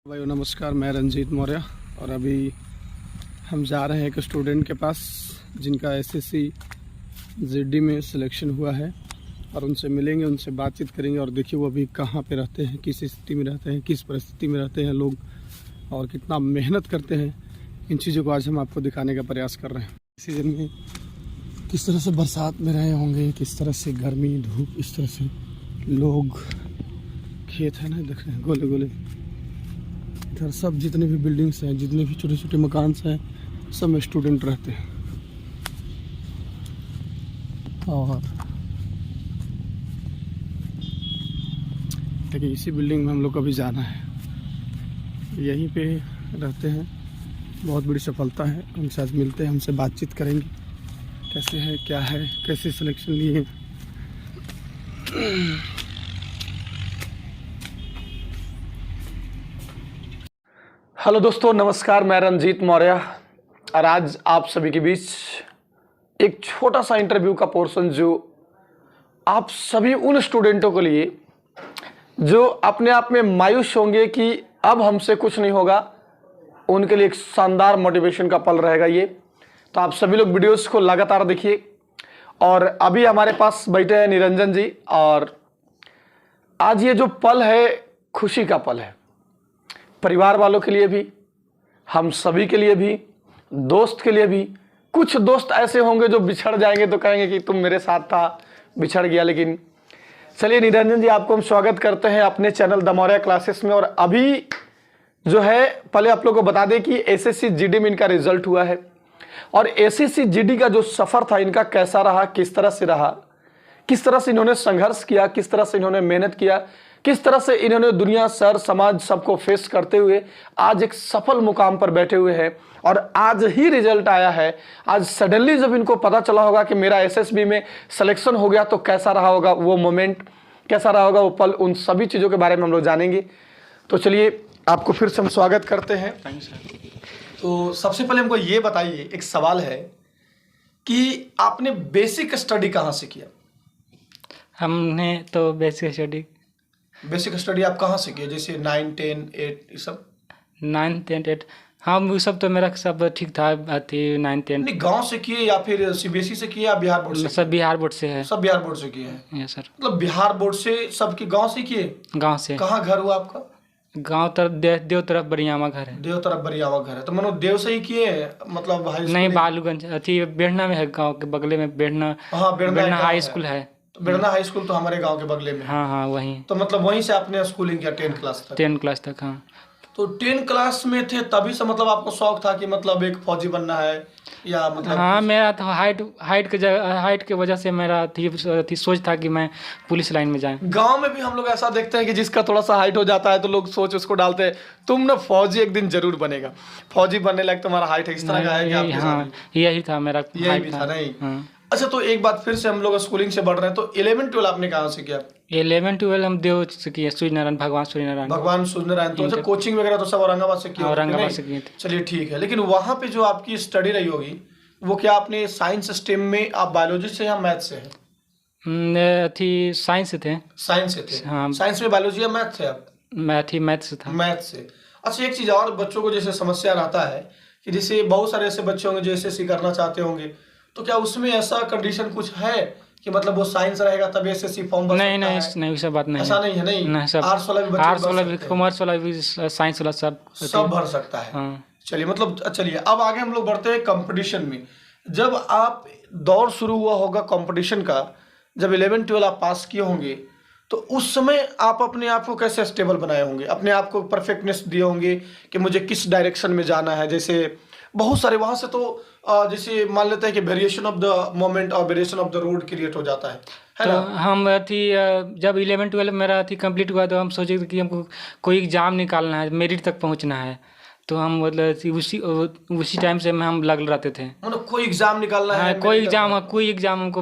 भाई नमस्कार, मैं रंजीत मौर्य और अभी हम जा रहे हैं एक स्टूडेंट के पास जिनका एसएससी जीडी में सिलेक्शन हुआ है और उनसे मिलेंगे, उनसे बातचीत करेंगे और देखिए वो अभी कहाँ पे रहते हैं, किस स्थिति में रहते हैं, किस परिस्थिति में रहते हैं लोग और कितना मेहनत करते हैं। इन चीज़ों को आज हम आपको दिखाने का प्रयास कर रहे हैं। सीजन में किस तरह से बरसात में रहे होंगे, किस तरह से गर्मी धूप, इस तरह से लोग, खेत है ना, देख रहे हैं गोले गोले, इधर सब जितने भी बिल्डिंग्स हैं, जितने भी छोटे छोटे मकान हैं, सब में स्टूडेंट रहते हैं। और देखिए इसी बिल्डिंग में हम लोग को अभी जाना है, यहीं पे रहते हैं। बहुत बड़ी सफलता है। उनसे आज मिलते हैं, हमसे बातचीत करेंगे, कैसे है, क्या है, कैसे सिलेक्शन लिए। हेलो दोस्तों, नमस्कार, मैं रंजीत मौर्य और आज आप सभी के बीच एक छोटा सा इंटरव्यू का पोर्शन जो आप सभी उन स्टूडेंटों के लिए जो अपने आप में मायूस होंगे कि अब हमसे कुछ नहीं होगा, उनके लिए एक शानदार मोटिवेशन का पल रहेगा ये। तो आप सभी लोग वीडियोस को लगातार देखिए। और अभी हमारे पास बैठे हैं निरंजन जी और आज ये जो पल है खुशी का पल है, परिवार वालों के लिए भी, हम सभी के लिए भी, दोस्त के लिए भी। कुछ दोस्त ऐसे होंगे जो बिछड़ जाएंगे तो कहेंगे कि तुम मेरे साथ था, बिछड़ गया। लेकिन चलिए निरंजन जी, आपको हम स्वागत करते हैं अपने चैनल द मौर्य क्लासेस में। और अभी जो है पहले आप लोगों को बता दें कि एसएससी जीडी में इनका रिजल्ट हुआ है और एसएससी जीडी का जो सफ़र था इनका कैसा रहा, किस तरह से रहा, किस तरह से इन्होंने संघर्ष किया, किस तरह से इन्होंने मेहनत किया, किस तरह से इन्होंने दुनिया, शहर, समाज सबको फेस करते हुए आज एक सफल मुकाम पर बैठे हुए हैं। और आज ही रिजल्ट आया है। आज सडनली जब इनको पता चला होगा कि मेरा एसएसबी में सिलेक्शन हो गया तो कैसा रहा होगा वो मोमेंट, कैसा रहा होगा वो पल, उन सभी चीज़ों के बारे में हम लोग जानेंगे। तो चलिए आपको फिर से हम स्वागत करते हैं। Thank you sir. तो सबसे पहले हमको ये बताइए, एक सवाल है कि आपने बेसिक स्टडी कहाँ से किया? हमने तो बेसिक स्टडी आप कहाँ से किए? जैसे 9, 10, 8 ये सब? 9, 10, 8, हाँ वो सब तो मेरा सब ठीक था। 9, 10 गांव से किए या फिर सीबीएसई से किए या बिहार बोर्ड से? सब बिहार बोर्ड से है। सब बिहार बोर्ड से किए हैं? Yes sir. मतलब बिहार बोर्ड से सबके गांव से किए? गांव से। कहाँ घर हुआ आपका? गांव तरफ देव तरफ बरियामा घर है। देव तरफ बरियावा घर है। तो मनो देव से ही किए, मतलब हाई स्कूल? नहीं, बालूगंज बेढ़ना में है, गांव के बगले में बेढ़ना। हाँ, बेढ़ना हाई स्कूल है। तो बेढ़ना हाई स्कूल तो हमारे गांव के बगले में। हाँ वहीं। तो मतलब वहीं से आपने स्कूलिंग किया 10 क्लास तक? 10 क्लास तक, हाँ। तो 10 क्लास में थे तभी से मतलब आपको शौक था कि मतलब एक फौजी बनना है या मतलब? हाँ, मेरा तो हाइट के वजह से मेरा थी सोच था कि मैं पुलिस लाइन में जाऊँ। गांव में भी हम लोग ऐसा देखते हैं कि जिसका थोड़ा सा हाइट हो जाता है तो लोग सोच उसको डालते हैं, तुम ना फौजी एक दिन जरूर बनेगा, फौजी बनने लायक तुम्हारा हाइट है, इस तरह का है कि आपके हाँ, यही था मेरा, यही भी था नहीं? हाँ। अच्छा, तो एक बात फिर से हम लोग स्कूलिंग से बढ़ रहे हैं, तो 11, 12 आपने कहाँ से किया? 11, 12 हम देव से किए, सूर्यनारायण, भगवान सूर्यनारायण। तो अच्छा, कोचिंग वगैरह तो सब औरंगाबाद से किया? औरंगाबाद से किए थे। चलिए ठीक है। लेकिन वहाँ पे जो आपकी स्टडी रही होगी वो क्या आपने साइंस स्ट्रीम में, आप बायोलॉजी से या मैथ से है? थी साइंस से थे। साइंस से थे? हाँ। साइंस में बायोलॉजी या मैथ से आप? मैथ से था। मैथ से। अच्छा, एक चीज़ और बच्चों को जैसे समस्या रहता है कि जैसे बहुत सारे ऐसे बच्चे होंगे जो एसएससी करना चाहते होंगे, तो क्या उसमें ऐसा कंडीशन कुछ है कि मतलब वो साइंस रहेगा तब एसएससी फॉर्म भर सकता है? नहीं, वैसा बात नहीं। ऐसा नहीं है? नहीं, सब आर्ट्स वाला भी, कॉमर्स वाला भी, साइंस वाला सब भर सकता है। हाँ। चलिए, मतलब चलिए अब आगे हम लोग बढ़ते हैं कंपटीशन में। जब आप दौर शुरू हुआ होगा कंपटीशन का, जब 11, 12 आप पास किए होंगे, तो उस समय आप अपने आप को कैसे स्टेबल बनाए होंगे, अपने आप को परफेक्टनेस दिए होंगे कि मुझे किस डायरेक्शन में जाना है। जैसे बहुत सारे वहाँ से तो जैसे मान लेते हैं कि वेरिएशन ऑफ द मोमेंट और variation of the road create हो जाता है तो ना? हम जब 11, 12 मेरा कंप्लीट हुआ तो हम सोचे कि हमको कोई एग्ज़ाम निकालना है, मेरिट तक पहुंचना है। तो हम मतलब उसी टाइम से हम लग रहते थे, मतलब कोई एग्जाम निकालना है? कोई एग्ज़ाम हमको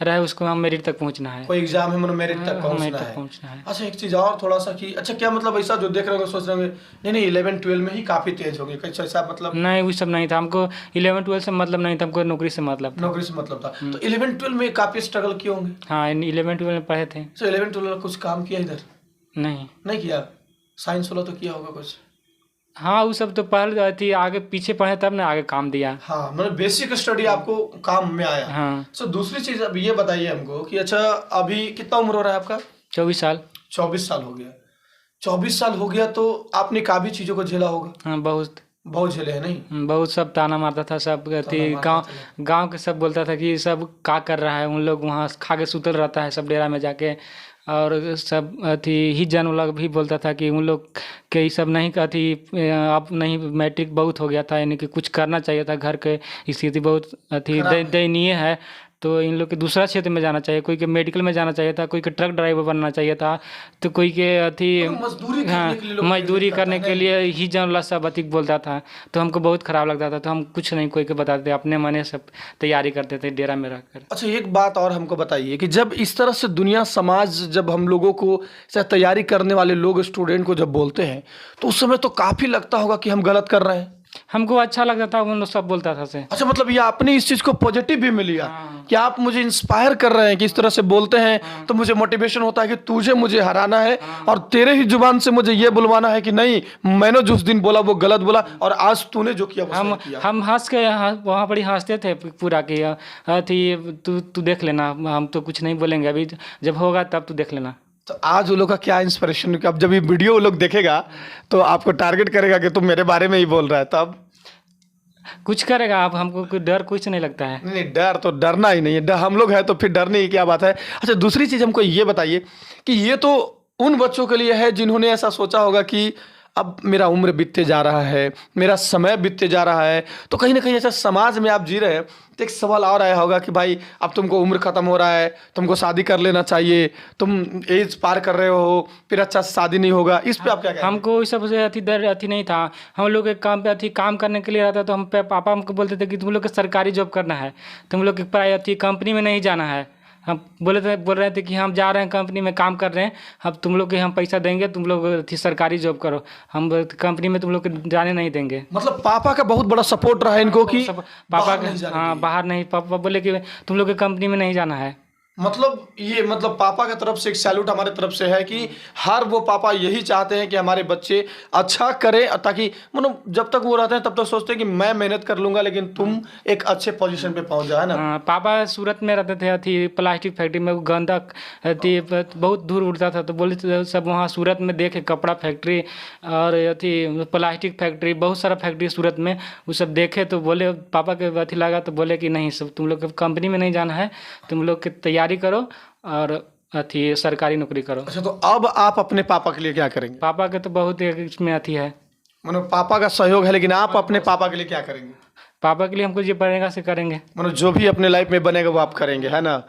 रहे, उसको हम मेरिट तक पहुंचना है। कोई एग्जाम है, मतलब मेरिट तक पहुंचना है। अच्छा, एक चीज़ और थोड़ा सा कि अच्छा, क्या मतलब ऐसा जो देख रहे होंगे सोच रहे होंगे नहीं 11, 12 में ही काफ़ी तेज होंगे, कुछ ऐसा मतलब? नहीं, वो सब नहीं था। हमको 11, 12 से मतलब नहीं था, हमको नौकरी से मतलब था। तो 11, 12 में काफ़ी स्ट्रगल किए होंगे? हाँ, 11, 12 में पढ़े थे। तो 11, 12 कुछ काम किया इधर? नहीं किया। साइंस वाला तो किया होगा कुछ? हाँ वो सब तो पहले थी, आगे पीछे पढ़े तब ना आगे काम दिया। हाँ मतलब बेसिक स्टडी आपको काम में आया। हाँ। सो दूसरी चीज अब ये बताइए हमको कि अच्छा अभी कितना उम्र हो रहा है आपका? 24 साल। 24 साल हो गया। 24 साल हो गया तो आपने काफी चीजों को झेला होगा। हाँ बहुत बहुत झेले हैं नहीं? बहुत सब ताना मारता था, सब थी गांव के सब बोलता था कि सब का कर रहा है, उन लोग वहाँ खा के सुतल रहता है सब डेरा में जाके। और सब अथी ही जन लोग भी बोलता था कि उन लोग के ये सब नहीं अथी अब नहीं, मैट्रिक बहुत हो गया था, यानी कि कुछ करना चाहिए था, घर के स्थिति बहुत अथी दयनीय है, तो इन लोग के दूसरा क्षेत्र में जाना चाहिए, कोई के मेडिकल में जाना चाहिए था, कोई के ट्रक ड्राइवर बनना चाहिए था, तो कोई के अथी मजदूरी करने के लिए ही जन सब अथी बोलता था। तो हमको बहुत खराब लगता था, तो हम कुछ नहीं कोई के बताते, अपने मने सब तैयारी करते थे डेरा में रहकर। अच्छा एक बात और हमको बताइए कि जब इस तरह से दुनिया समाज जब हम लोगों को तैयारी करने वाले लोग स्टूडेंट को जब बोलते हैं तो उस समय तो काफी लगता होगा कि हम गलत कर रहे हैं। हमको अच्छा लगता था, उन लोग सब बोलता था से। अच्छा मतलब ये आपने इस चीज को पॉजिटिव भी में लिया कि आप मुझे इंस्पायर कर रहे हैं कि इस तरह से बोलते हैं तो मुझे मोटिवेशन होता है कि तुझे मुझे हराना है और तेरे ही जुबान से मुझे ये बुलवाना है कि नहीं मैंने जो उस दिन बोला वो गलत बोला और आज तूने जो किया वो सही किया। हम हंस के वहाँ पर ही हंसते थे पूरा कि अथी तू देख लेना, हम तो कुछ नहीं बोलेंगे, अभी जब होगा तब तू देख लेना। तो आज वो लोग का क्या इंस्पिरेशन, अब जब ये वीडियो वो लोग देखेगा तो आपको टारगेट करेगा कि तुम मेरे बारे में ही बोल रहा है, तब कुछ करेगा आप, हमको कोई डर कुछ नहीं लगता है। नहीं डर तो डरना ही नहीं है, हम लोग हैं तो फिर डरने की क्या बात है। अच्छा दूसरी चीज़ हमको ये बताइए कि ये तो उन बच्चों के लिए है जिन्होंने ऐसा सोचा होगा कि अब मेरा उम्र बीतते जा रहा है, मेरा समय बीतते जा रहा है, तो कहीं ना कहीं ऐसा समाज में आप जी रहे हैं तो एक सवाल और आया होगा कि भाई अब तुमको उम्र ख़त्म हो रहा है, तुमको शादी कर लेना चाहिए, तुम एज पार कर रहे हो, फिर अच्छा से शादी नहीं होगा, इस पे आप क्या कहेंगे? हमको इस सबसे अथी नहीं था, हम लोग एक काम पे काम करने के लिए रहता तो हम पापा हमको बोलते थे कि तुम लोग को सरकारी जॉब करना है, तुम लोग की कंपनी में नहीं जाना है। हम बोल रहे थे कि हम जा रहे हैं कंपनी में काम कर रहे हैं, अब तुम लोग के हम पैसा देंगे, तुम लोग सरकारी जॉब करो, हम कंपनी में तुम लोग को जाने नहीं देंगे। मतलब पापा का बहुत बड़ा सपोर्ट रहा है इनको कि पापा हाँ बाहर नहीं, पापा बोले कि तुम लोग के कंपनी में नहीं जाना है। मतलब ये मतलब पापा की तरफ से एक सैल्यूट हमारे तरफ से है कि हर वो पापा यही चाहते हैं कि हमारे बच्चे अच्छा करें, ताकि मतलब जब तक वो रहते हैं तब तक सोचते हैं कि मैं मेहनत कर लूंगा लेकिन तुम एक अच्छे पोजीशन पे पहुंच जाए ना। पापा सूरत में रहते थे, अथी प्लास्टिक फैक्ट्री में, गंदा अथी बहुत दूर उड़ता था, तो बोले सब वहाँ सूरत में देखे कपड़ा फैक्ट्री और अथी प्लास्टिक फैक्ट्री, बहुत सारा फैक्ट्री सूरत में, वो सब देखे तो बोले पापा के अथी लगा तो बोले कि नहीं सब तुम लोग कंपनी में नहीं जाना है, तुम लोग की तैयारी करो और अथी सरकारी नौकरी करो। अच्छा तो अब आप अपने पापा के लिए क्या करेंगे? पापा के तो बहुत इसमें अथी है, मतलब पापा का सहयोग है, लेकिन आप अपने पापा के लिए क्या करेंगे? पापा के लिए हमको जो बनेगा से करेंगे, मतलब जो भी अपने लाइफ में बनेगा वो आप करेंगे, है ना?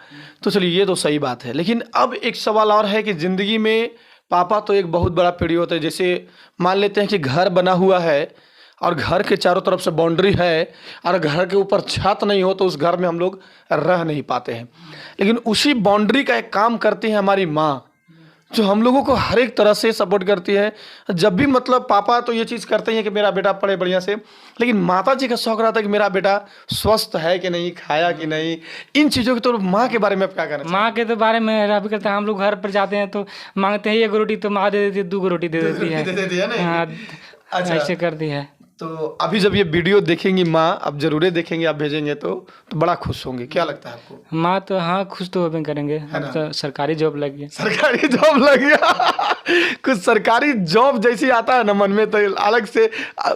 तो चलिए ये तो सही बात है, लेकिन अब एक सवाल और है कि ज़िंदगी में पापा तो एक बहुत बड़ा पीढ़ी होता है। जैसे मान लेते हैं कि घर बना हुआ है और घर के चारों तरफ से बाउंड्री है और घर के ऊपर छत नहीं हो तो उस घर में हम लोग रह नहीं पाते हैं, लेकिन उसी बाउंड्री का एक काम करती है हमारी माँ, जो हम लोगों को हर एक तरह से सपोर्ट करती है। जब भी मतलब पापा तो ये चीज़ करते हैं कि मेरा बेटा पढ़े बढ़िया से, लेकिन माता जी का शौक रहता है कि मेरा बेटा स्वस्थ है कि नहीं, खाया कि नहीं, इन चीज़ों की। तो माँ के बारे में आप क्या कहना चाहिए? माँ के तो बारे में रहा करता है, हम लोग घर पर जाते हैं तो मांगते हैं 1 रोटी, तो माँ दे देती है 2 रोटी दे देती है। हाँ अच्छा ऐसे करती है। तो अभी जब ये वीडियो देखेंगी माँ, अब जरूर देखेंगे, आप भेजेंगे तो बड़ा खुश होंगे, क्या लगता है आपको? माँ तो हाँ खुश तो होबे करेंगे, हम तो सरकारी जॉब लग गया। सरकारी जॉब लग गया कुछ सरकारी जॉब जैसी आता है ना मन में, तो अलग से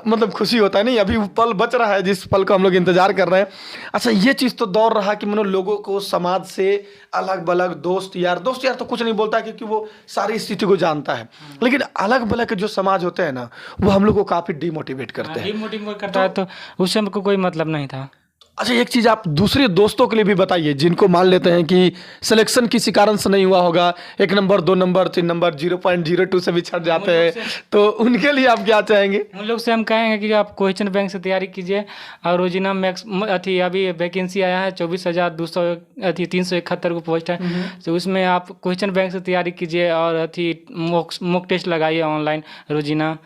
मतलब खुशी होता है। नहीं अभी वो पल बच रहा है जिस पल को हम लोग इंतजार कर रहे हैं। अच्छा ये चीज़ तो दौर रहा कि मतलब लोगों को समाज से अलग बलग दोस्त यार तो कुछ नहीं बोलता क्योंकि वो सारी स्थिति को जानता है, लेकिन अलग बलग के जो समाज होते हैं ना वो हम लोग को काफ़ी डिमोटिवेट करते हैं। डिमोटिवेट करता है, तो उससे हमको कोई मतलब नहीं था। अच्छा एक चीज़ आप दूसरे दोस्तों के लिए भी बताइए जिनको मान लेते हैं कि सिलेक्शन किसी कारण से नहीं हुआ होगा, 1 नंबर 2 नंबर 3 नंबर 0.02 से भी छट जाते हैं, तो उनके लिए आप क्या चाहेंगे? उन लोग से हम कहेंगे कि आप क्वेश्चन बैंक से तैयारी कीजिए और रोजिना मैक्स अथी अभी वैकेंसी आया है 24,200 अथी 371 को पोस्ट है, तो उसमें आप क्वेश्चन बैंक से तैयारी कीजिए और अथी मॉक टेस्ट लगाइए ऑनलाइन रोजिना।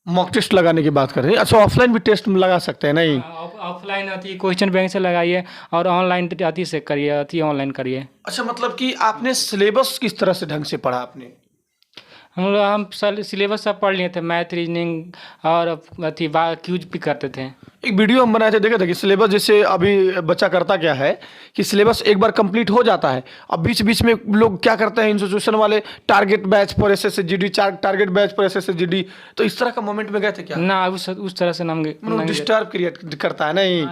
मॉक टेस्ट लगाने की बात कर रहे हैं? अच्छा ऑफलाइन भी टेस्ट लगा सकते हैं? नहीं ऑफलाइन अथी क्वेश्चन बैंक से लगाइए और ऑनलाइन अथी से करिए, अथी ऑनलाइन करिए। अच्छा मतलब कि आपने सिलेबस किस तरह से ढंग से पढ़ा आपने? हम सिलेबस सब पढ़ लिए थे, मैथ, रीजनिंग और अथी क्यूज भी करते थे। एक वीडियो हम बनाए थे, देखे थे कि सिलेबस जैसे अभी बच्चा करता क्या है कि सिलेबस एक बार कंप्लीट हो जाता है, अब बीच बीच में लोग क्या करते हैं इंस्टीट्यूशन वाले, टारगेट बैच पर एसएसजीडी, टारगेट बैच पर एसएसजीडी, तो इस तरह का मोमेंट में गए थे क्या? ना उस तरह से नाम डिस्टर्ब क्रिएट करता है नहीं,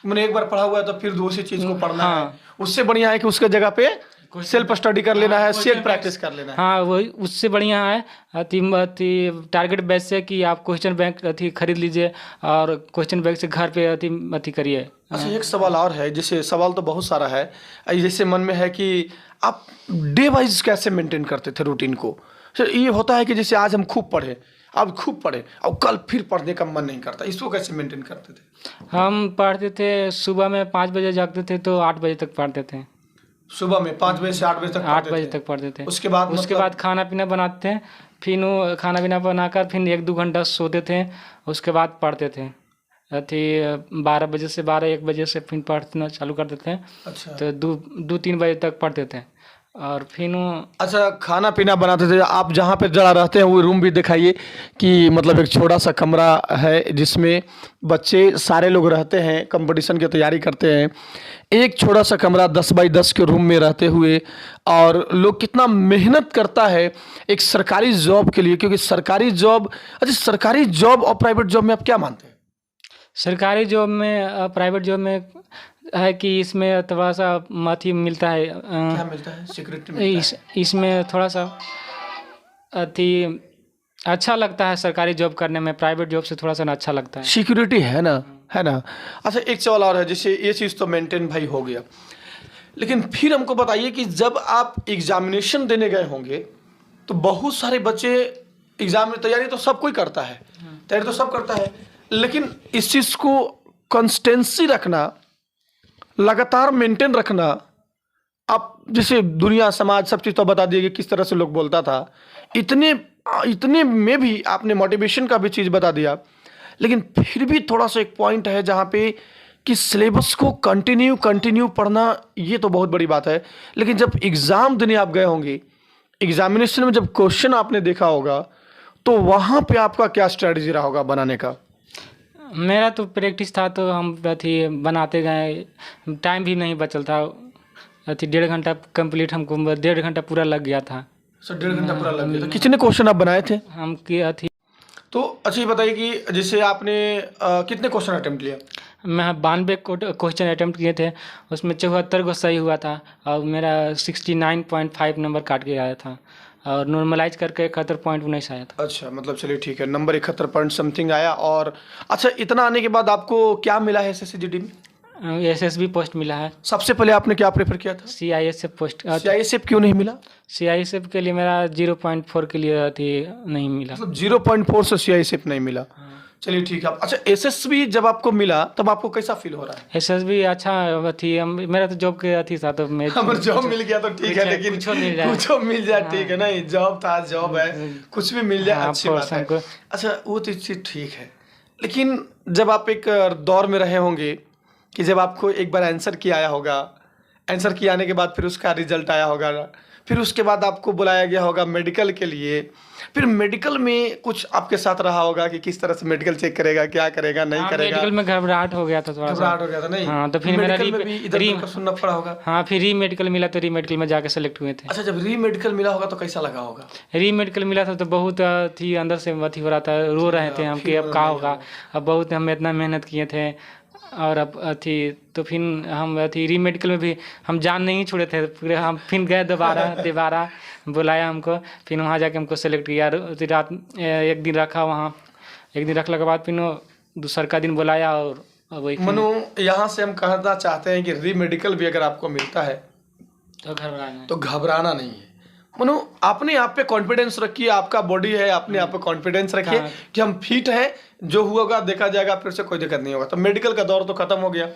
मैंने एक बार पढ़ा हुआ है तो फिर दूसरी चीज को पढ़ना है, उससे बढ़िया है कि उसके जगह पे सेल्फ स्टडी कर लेना है, सेल्फ प्रैक्टिस कर लेना है। हाँ, वही उससे बढ़िया है टारगेट बैच से कि आप क्वेश्चन बैंक खरीद लीजिए और क्वेश्चन बैंक से घर पे अथी करिए। अच्छा, एक सवाल और है, जैसे सवाल तो बहुत सारा है, जैसे मन में है कि आप डे वाइज कैसे मेंटेन करते थे रूटीन को? सर ये होता है कि जैसे आज हम खूब पढ़े, अब खूब पढ़े और कल फिर पढ़ने का मन नहीं करता, इसको कैसे मेंटेन करते थे? हम पढ़ते थे, सुबह में 5 बजे जागते थे तो 8 बजे तक पढ़ते थे। सुबह में 5 बजे से 8 बजे तक? 8 बजे तक पढ़ते थे। उसके बाद खाना पीना बनाते थे, फिर वो खाना पीना बनाकर फिर 1-2 घंटा सोते थे, उसके बाद पढ़ते थे। 12 बजे से 12-1 बजे से फिर पढ़ना चालू करते थे। अच्छा, तो 2-3 बजे तक पढ़ते थे और फिर अच्छा, खाना पीना बनाते थे। आप जहाँ पे जरा रहते हैं वो रूम भी दिखाइए कि मतलब एक छोटा सा कमरा है जिसमें बच्चे सारे लोग रहते हैं, कंपटीशन की तैयारी करते हैं, एक छोटा सा कमरा 10 बाई 10 के रूम में रहते हुए, और लोग कितना मेहनत करता है एक सरकारी जॉब के लिए, क्योंकि सरकारी जॉब, अच्छा सरकारी जॉब और प्राइवेट जॉब में आप क्या मानते हैं? सरकारी जॉब में प्राइवेट जॉब में है कि इसमें थोड़ा सा अथी मिलता है, क्या मिलता है? सिक्योरिटी मिलता है। इसमें थोड़ा सा अथी अच्छा लगता है सरकारी जॉब करने में, प्राइवेट जॉब से थोड़ा सा अच्छा लगता है। सिक्योरिटी है ना, है ना। अच्छा, एक सवाल और है, जैसे ये चीज़ तो मेंटेन भाई हो गया, लेकिन फिर हमको बताइए कि जब आप एग्जामिनेशन देने गए होंगे तो बहुत सारे बच्चे एग्जाम में तैयारी तो सब कोई करता है, तैयारी तो सब करता है, लेकिन इस चीज़ को कंसिस्टेंसी रखना, लगातार मेंटेन रखना, आप जैसे दुनिया समाज सब चीज़ तो बता दिए कि किस तरह से लोग बोलता था, इतने में भी आपने मोटिवेशन का भी चीज़ बता दिया, लेकिन फिर भी थोड़ा सा एक पॉइंट है जहाँ पे कि सिलेबस को कंटिन्यू पढ़ना, ये तो बहुत बड़ी बात है, लेकिन जब एग्ज़ाम देने आप गए होंगे, एग्जामिनेशन में जब क्वेश्चन आपने देखा होगा, तो वहाँ पे आपका क्या स्ट्रेटजी रहा होगा बनाने का? मेरा तो प्रैक्टिस था तो हम बनाते गए, टाइम भी नहीं बचल था, 1.5 घंटा कंप्लीट, हमको 1.5 घंटा पूरा लग गया था। सर 1.5 घंटा पूरा लग गया था। कितने क्वेश्चन आप बनाए थे? हम किया थी तो अच्छा ये बताइए कि जैसे आपने कितने क्वेश्चन अटेम्प्ट लिया? मैं 92 क्वेश्चन अटेम्प्ट किए थे, उसमें 74 को सही हुआ था और मेरा 69.5 नंबर काट के आया था और नॉर्मलाइज करके 71.19 आया था। अच्छा, मतलब चलिए ठीक है, नंबर 71 पॉइंट समथिंग आया। और अच्छा, इतना आने के बाद आपको क्या मिला है एसएससीजीडी में? एसएसबी पोस्ट मिला है। सबसे पहले आपने क्या प्रेफर किया था? CISF post. सीआईएसएफ क्यों नहीं मिला? सीआईएसएफ के लिए मेरा 0.4 के लिए नहीं मिला, मतलब 0.4 से सीआईएसएफ नहीं मिला। चलिए ठीक है। अच्छा, एसएसबी जब आपको मिला तब आपको कैसा फील हो रहा है? एसएसबी अच्छा थी, मेरा तो जॉब के था तो मैं जॉब मिल गया तो ठीक है, लेकिन कुछ मिल जाए ठीक है, नहीं जॉब था, जॉब है, कुछ भी मिल जाए अच्छी बात है। अच्छा, वो तो चीज़ ठीक है, लेकिन जब आप एक दौर में रहे होंगे कि जब आपको एक बार आंसर की आया होगा, आंसर की आने के बाद फिर उसका रिजल्ट आया होगा, फिर उसके बाद आपको बुलाया गया होगा मेडिकल के लिए, फिर मेडिकल में कुछ आपके साथ रहा होगा कि किस तरह से मेडिकल चेक करेगा, क्या करेगा, नहीं करेगा। मेडिकल में घबराहट हो गया था, थोड़ा घबराहट हो गया था नहीं? हाँ, तो फिर मेरा इधर सुनना पड़ा होगा। हाँ, फिर री मेडिकल मिला तो री मेडिकल में जाके सेलेक्ट हुए थे। अच्छा, जब री मेडिकल मिला होगा तो कैसा लगा होगा? री मेडिकल मिला था तो बहुत अंदर से अथी हो रहा था, रो रहे थे हम कि अब क्या होगा, अब बहुत हम इतना मेहनत किए थे और अब तो फिर हम री मेडिकल में भी हम जान नहीं छोड़े थे, फिर हम फिर गए दोबारा बुलाया हमको, फिर वहाँ जाके हमको सेलेक्ट किया। रात एक दिन रखा वहाँ, एक दिन रखने के बाद फिर दूसरा का दिन बुलाया और वही। मनु, यहाँ से हम कहना चाहते हैं कि री मेडिकल भी अगर आपको मिलता है तो घबराना नहीं है। मनु, अपने आप पे कॉन्फिडेंस रखिए, आपका बॉडी है, अपने आप पे कॉन्फिडेंस रखिए कि हम फिट हैं, जो होगा देखा जाएगा, फिर से कोई दिक्कत नहीं होगा। तो मेडिकल का दौर तो खत्म हो गया,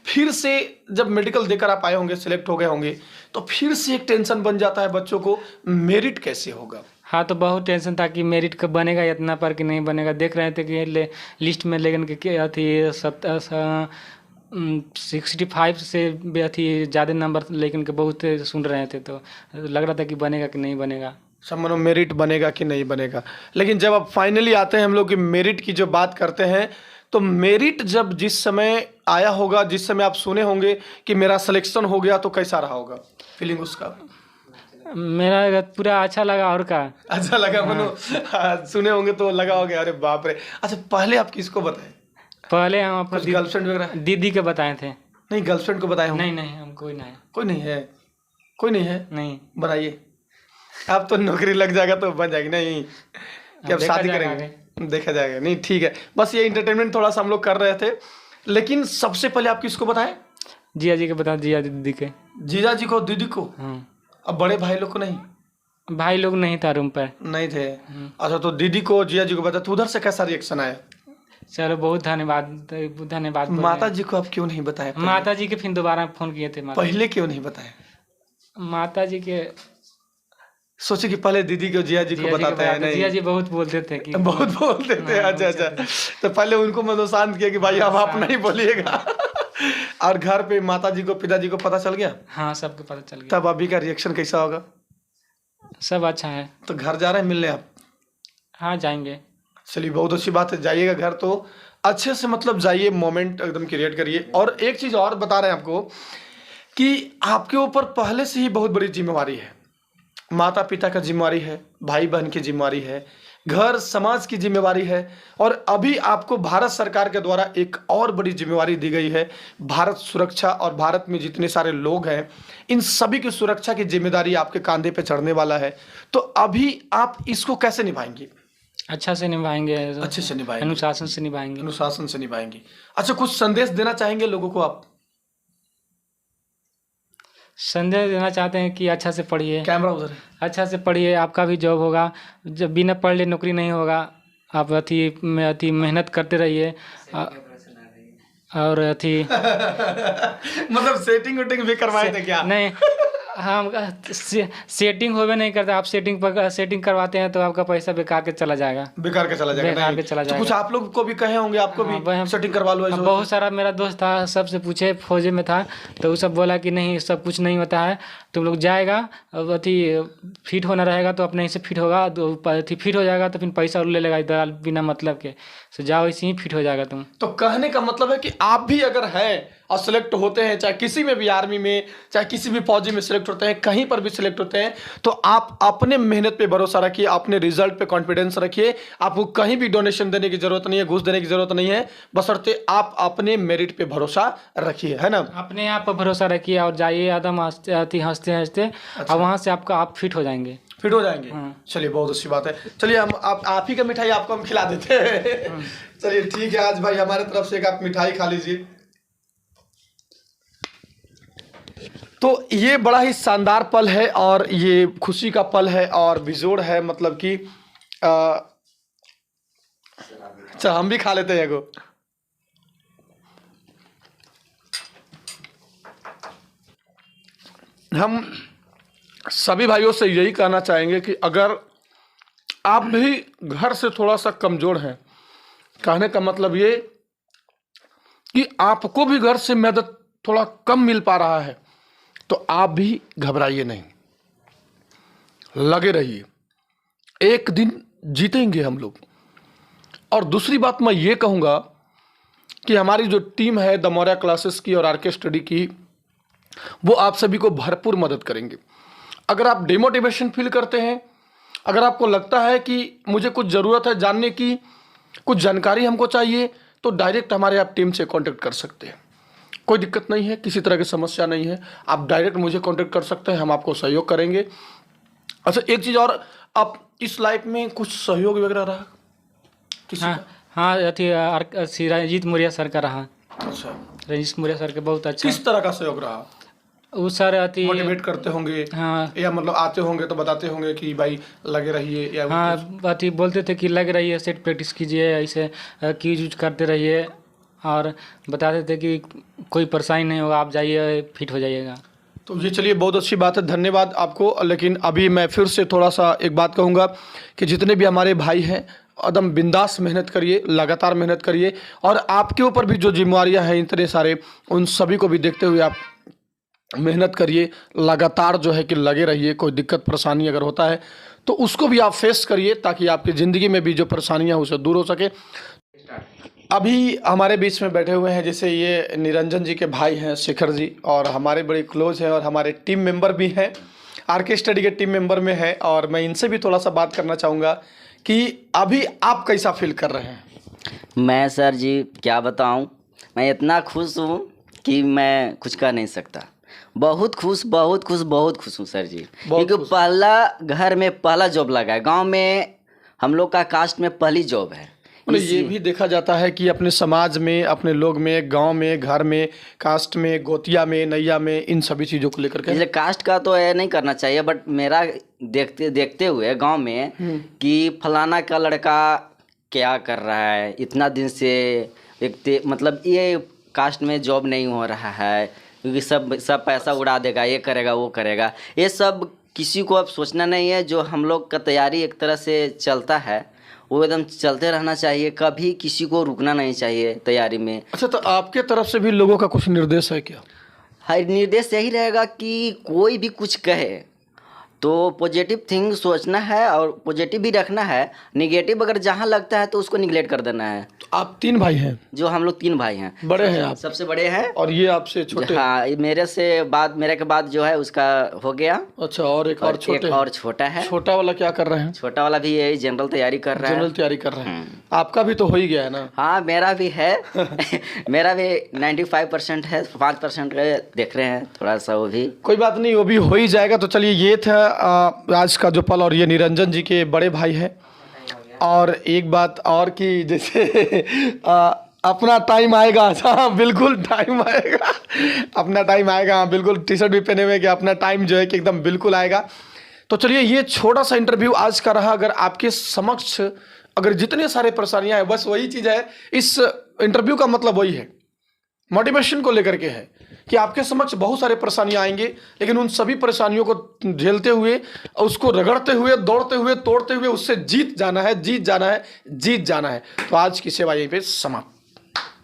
फिर से जब मेडिकल देकर आप आए होंगे, सिलेक्ट हो गए होंगे, तो फिर से एक टेंशन बन जाता है बच्चों को, मेरिट कैसे होगा? हाँ, तो बहुत टेंशन था कि मेरिट कब बनेगा, इतना पर कि नहीं बनेगा। देख रहे थे कि लिस्ट में लेकिन क्या थी 65 से भी ज़्यादा नंबर लेकिन के बहुत सुन रहे थे, तो लग रहा था कि बनेगा कि नहीं बनेगा। सब मानो मेरिट बनेगा कि नहीं बनेगा। लेकिन जब अब फाइनली आते हैं हम लोग कि मेरिट की जो बात करते हैं, तो मेरिट जब जिस समय आया होगा, जिस समय आप सुने होंगे कि मेरा सिलेक्शन हो गया, तो कैसा रहा होगा फीलिंग उसका? मेरा पूरा अच्छा लगा और का। अच्छा लगा मनो? हाँ, सुने होंगे तो लगा होगा अरे बाप रे। अच्छा, पहले आप किसको बताए? पहले हम अपना कुछ गर्लफ्रेंड वगैरह? दीदी के बताए थे। नहीं, गर्लफ्रेंड को बताए होंगे? नहीं नहीं, हम कोई नहीं। कोई नहीं है? कोई नहीं है? नहीं। बनाइए, आप तो नौकरी लग जाएगा तो बन जाएगी। नहीं कि अब देखा शादी जाएगा करेंगे, देखा जाएगा। नहीं ठीक है, बस ये इंटरटेनमेंट थोड़ा सा हम लोग कर रहे थे। लेकिन सबसे पहले आप किसको बताएं? जिया जी के बता, जिया दीदी के। जीजा जी को, दीदी को? हाँ। अब बड़े भाई लोग को नहीं? भाई लोग नहीं था रूम पर। नहीं थे। अच्छा, तो दीदी को, जिया जी को बता, तो उधर से कैसा रिएक्शन आया? चलो बहुत धन्यवाद, धन्यवाद बोल रहे माता जी को आप क्यों नहीं बताए? हैं। माता जी के फिर दोबारा फोन किए थे। पहले क्यों नहीं बताए? माता जी के सोचे कि पहले दीदी को, जिया जी को बताते हैं। नहीं, जिया जी बहुत बोलते थे कि बहुत बोलते थे। अच्छा अच्छा, तो पहले उनको मतलब शांत किया कि भाई अब आप नहीं बोलिएगा। और घर पे माता जी को, पिताजी को पता चल गया? हाँ, सबको पता चल गया। तब अभी का रिएक्शन कैसा होगा? सब अच्छा है। तो घर जा रहे हैं मिलने आप? हाँ, जाएंगे। चलिए, बहुत अच्छी बात है, जाइएगा घर तो अच्छे से मतलब जाइए, मोमेंट एकदम क्रिएट करिए। और एक चीज़ और बता रहे हैं आपको कि आपके ऊपर पहले से ही बहुत बड़ी जिम्मेवारी है। माता पिता का जिम्मेवारी है, भाई बहन की जिम्मेवारी है, घर समाज की जिम्मेवारी है, और अभी आपको भारत सरकार के द्वारा एक और बड़ी जिम्मेवारी दी गई है, भारत सुरक्षा। और भारत में जितने सारे लोग हैं, इन सभी की सुरक्षा की जिम्मेदारी आपके कंधे पे चढ़ने वाला है। तो अभी आप इसको कैसे निभाएंगे? अच्छा से निभाएंगे। अच्छे से निभाएंगे, अनुशासन से निभाएंगे। अनुशासन से निभाएंगे। अच्छा, कुछ संदेश देना चाहेंगे लोगों को आप? संदेश देना चाहते हैं कि अच्छा से पढ़िए। कैमरा उधर है। अच्छा से पढ़िए, आपका भी जॉब होगा। जब बिना पढ़ ले नौकरी नहीं होगा। आप अति मेहनत करते रहिए। और मतलब सेटिंग वेटिंग भी करवाए थे क्या? नहीं, हम सेटिंग होवे नहीं करता। आप सेटिंग करवाते हैं तो आपका पैसा बेकार के चला जाएगा। बेकार के चला जाएगा? बेकार के चला तो जाएगा। कुछ आप लोग को भी कहे होंगे, आपको भी सेटिंग करवा लो ऐसे? बहुत सारा मेरा दोस्त था, सबसे पूछे, फौजी में था, तो वो सब बोला कि नहीं, सब कुछ नहीं होता है, तुम लोग जाएगा, फिट होना रहेगा तो अपने ही से फिट होगा, फिट हो जाएगा तो फिर पैसा ले लेगा इधर बिना मतलब के, तो जाओ इसी ही फिट हो जाएगा तुम। तो कहने का मतलब है कि आप भी अगर है और सिलेक्ट होते हैं, चाहे किसी में भी, आर्मी में, चाहे किसी भी फौजी में सिलेक्ट होते हैं, कहीं पर भी सिलेक्ट होते हैं, तो आप अपने मेहनत पे भरोसा रखिए, अपने रिजल्ट पे कॉन्फिडेंस रखिए। आपको कहीं भी डोनेशन देने की जरूरत नहीं है, घूस देने की जरूरत नहीं है, बशर्ते आप अपने मेरिट पे भरोसा रखिए, है ना? अपने आप पर भरोसा रखिए और जाइए एकदम हंसते हंसते। अच्छा। और वहाँ से आप फिट हो जाएंगे। फिट हो जाएंगे? चलिए, बहुत अच्छी बात है। चलिए, हम आप ही का मिठाई आपको हम खिला देते हैं। चलिए ठीक है, आज भाई हमारे तरफ से एक आप मिठाई खा लीजिए। तो ये बड़ा ही शानदार पल है और ये खुशी का पल है और बिजोड़ है, मतलब कि अच्छा, हम भी खा लेते हैं एगो। हम सभी भाइयों से यही कहना चाहेंगे कि अगर आप भी घर से थोड़ा सा कमज़ोर हैं, कहने का मतलब ये कि आपको भी घर से मदद थोड़ा कम मिल पा रहा है, तो आप भी घबराइए नहीं, लगे रहिए, एक दिन जीतेंगे हम लोग। और दूसरी बात मैं ये कहूँगा कि हमारी जो टीम है द मौर्या क्लासेस की और आरके स्टडी की, वो आप सभी को भरपूर मदद करेंगे। अगर आप डिमोटिवेशन फील करते हैं, अगर आपको लगता है कि मुझे कुछ ज़रूरत है जानने की, कुछ जानकारी हमको चाहिए, तो डायरेक्ट हमारे आप टीम से कांटेक्ट कर सकते हैं। कोई दिक्कत नहीं है, किसी तरह की समस्या नहीं है, आप डायरेक्ट मुझे कांटेक्ट कर सकते हैं, हम आपको सहयोग करेंगे। अच्छा, एक चीज़ और, आप इस लाइफ में कुछ सहयोग वगैरह रहा किसी का? हाँ, रंजीत मौर्य सर का रहा। अच्छा, रंजीत मौर्य सर के बहुत अच्छा। किस तरह का सहयोग रहा? वो सर मोटिवेट करते होंगे? हाँ, या मतलब आते होंगे तो बताते होंगे कि भाई लगे रहिए, या हाँ, बोलते थे कि लगे रहिए, सेट प्रैक्टिस कीजिए, ऐसे की यूज करते रहिए, और बताते थे कि कोई परेशानी नहीं होगा, आप जाइए फिट हो जाइएगा। तो ये चलिए, बहुत अच्छी बात है, धन्यवाद आपको। लेकिन अभी मैं फिर से थोड़ा सा एक बात कहूँगा कि जितने भी हमारे भाई हैं, एकदम बिंदास मेहनत करिए, लगातार मेहनत करिए, और आपके ऊपर भी जो जिम्मेवारियां हैं इतने सारे, उन सभी को भी देखते हुए आप मेहनत करिए, लगातार जो है कि लगे रहिए। कोई दिक्कत परेशानी अगर होता है तो उसको भी आप फेस करिए ताकि आपकी ज़िंदगी में भी जो परेशानियां हैं उसे दूर हो सके। अभी हमारे बीच में बैठे हुए हैं, जैसे ये निरंजन जी के भाई हैं शेखर जी, और हमारे बड़े क्लोज हैं और हमारे टीम मेंबर भी हैं, आरके स्टडी के टीम मेंबर में हैं। और मैं इनसे भी थोड़ा सा बात करना चाहूँगा कि अभी आप कैसा फील कर रहे हैं। मैं सर जी क्या बताऊं, मैं इतना खुश हूं कि मैं कुछ कह नहीं सकता। बहुत खुश बहुत खुश बहुत खुश हूं सर जी, क्योंकि पहला घर में पहला जॉब लगा है। गांव में हम लोग का कास्ट में पहली जॉब है। मतलब ये भी देखा जाता है कि अपने समाज में, अपने लोग में, गांव में, घर में, कास्ट में, गोतिया में, नैया में, इन सभी चीज़ों को लेकर के इसलिए कास्ट का तो ये नहीं करना चाहिए, बट मेरा देखते हुए गांव में कि फलाना का लड़का क्या कर रहा है, इतना दिन से मतलब ये कास्ट में जॉब नहीं हो रहा है, क्योंकि सब पैसा उड़ा देगा, ये करेगा वो करेगा, ये सब किसी को अब सोचना नहीं है। जो हम लोग का तैयारी एक तरह से चलता है वो एकदम चलते रहना चाहिए, कभी किसी को रुकना नहीं चाहिए तैयारी में। अच्छा, तो आपके तरफ से भी लोगों का कुछ निर्देश है क्या? हर निर्देश यही रहेगा कि कोई भी कुछ कहे तो पॉजिटिव थिंग सोचना है और पॉजिटिव भी रखना है। निगेटिव अगर जहाँ लगता है तो उसको निगलेक्ट कर देना है। तो आप 3 भाई हैं? जो हम लोग 3 भाई हैं। बड़े हैं आप? सबसे बड़े हैं। और ये आपसे छोटे? हाँ, मेरे के बाद जो है उसका हो गया। अच्छा, और एक और छोटे? एक और छोटा है। छोटा वाला क्या कर रहे हैं? छोटा वाला भी यही जनरल तैयारी कर रहा है। जनरल तैयारी कर रहे हैं। आपका भी तो हो ही गया है ना? हाँ, मेरा भी है। मेरा भी 95% है, 5% देख रहे हैं थोड़ा सा, वो भी कोई बात नहीं, वो भी हो ही जाएगा। तो चलिए, ये था आज का जो पल, और ये निरंजन जी के बड़े भाई हैं। और एक बात और कि जैसे अपना टाइम आएगा। हाँ बिल्कुल टाइम आएगा, अपना टाइम आएगा। हाँ बिल्कुल, टी शर्ट भी पहने हुए कि अपना टाइम जो है कि एकदम बिल्कुल आएगा। तो चलिए, ये छोटा सा इंटरव्यू आज का रहा। अगर आपके समक्ष अगर जितने सारे परेशानियां हैं, बस वही चीज़ है, इस इंटरव्यू का मतलब वही है, मोटिवेशन को लेकर के है कि आपके समक्ष बहुत सारे परेशानियां आएंगे, लेकिन उन सभी परेशानियों को झेलते हुए, उसको रगड़ते हुए, दौड़ते हुए, तोड़ते हुए उससे जीत जाना है, जीत जाना है, जीत जाना है। तो आज की सेवा यहीं पे समाप्त।